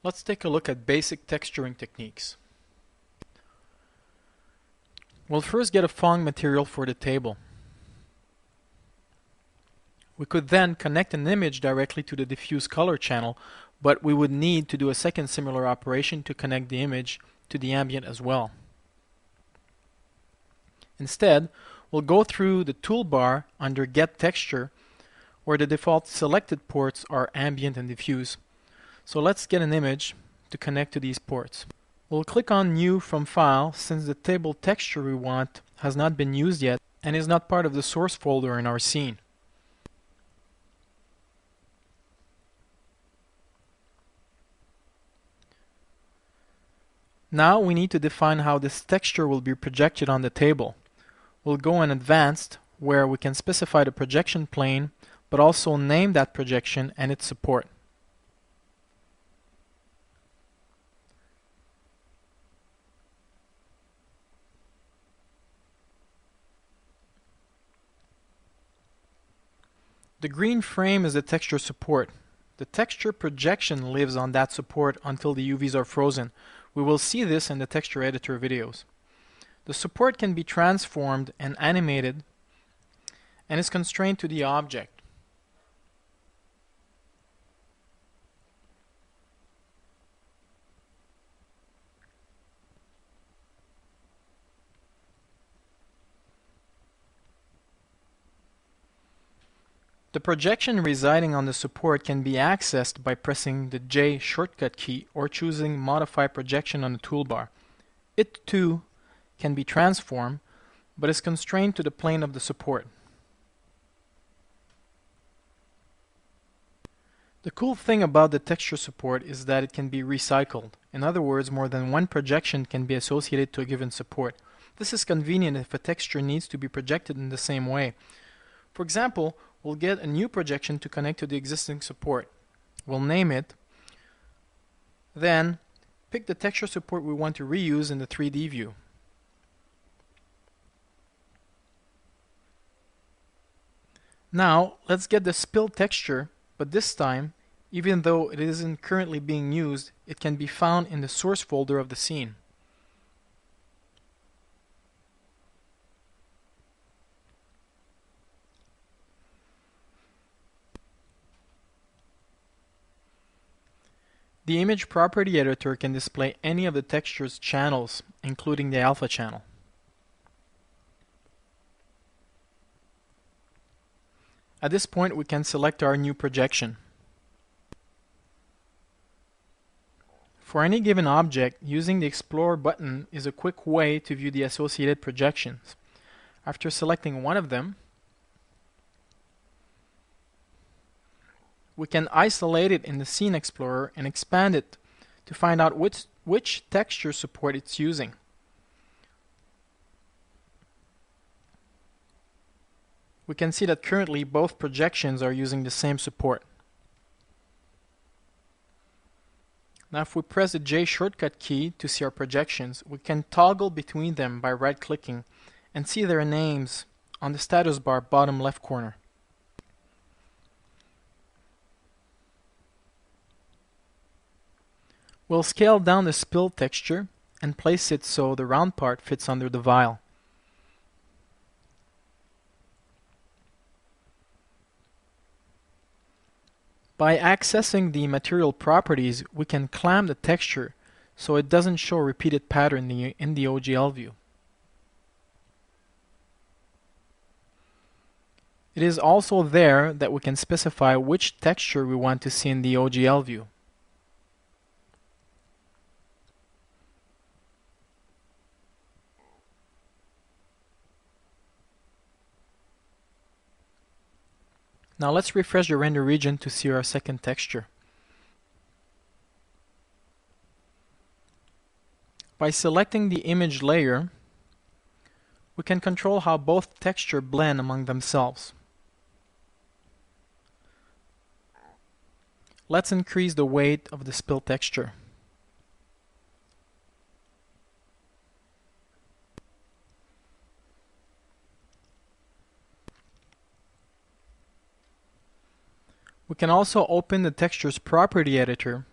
Let's take a look at basic texturing techniques. We'll first get a falling material for the table. We could then connect an image directly to the diffuse color channel, but we would need to do a second similar operation to connect the image to the ambient as well. Instead, we'll go through the toolbar under Get Texture, where the default selected ports are ambient and diffuse. So let's get an image to connect to these ports. We'll click on New from File since the table texture we want has not been used yet and is not part of the source folder in our scene. Now we need to define how this texture will be projected on the table. We'll go in Advanced, where we can specify the projection plane, but also name that projection and its support. The green frame is the texture support. The texture projection lives on that support until the UVs are frozen. We will see this in the texture editor videos. The support can be transformed and animated and is constrained to the object. The projection residing on the support can be accessed by pressing the J shortcut key or choosing Modify Projection on the toolbar. It too can be transformed, but is constrained to the plane of the support. The cool thing about the texture support is that it can be recycled. In other words, more than one projection can be associated to a given support. This is convenient if a texture needs to be projected in the same way. For example, we'll get a new projection to connect to the existing support. We'll name it, then pick the texture support we want to reuse in the 3D view. Now let's get the spill texture, but this time, even though it isn't currently being used, it can be found in the source folder of the scene. The image property editor can display any of the texture's channels, including the alpha channel. At this point, we can select our new projection. For any given object, using the Explore button is a quick way to view the associated projections. After selecting one of them, we can isolate it in the Scene Explorer and expand it to find out which texture support it's using. We can see that currently both projections are using the same support. Now if we press the J shortcut key to see our projections, we can toggle between them by right-clicking and see their names on the status bar bottom left corner. We'll scale down the spill texture and place it so the round part fits under the vial. By accessing the material properties, we can clamp the texture so it doesn't show a repeated pattern in the OGL view. It is also there that we can specify which texture we want to see in the OGL view. Now let's refresh the render region to see our second texture. By selecting the image layer, we can control how both textures blend among themselves. Let's increase the weight of the spill texture. We can also open the texture's property editor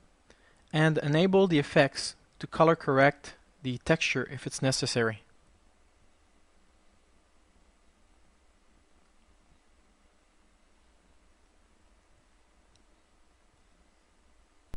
and enable the effects to color correct the texture if it's necessary.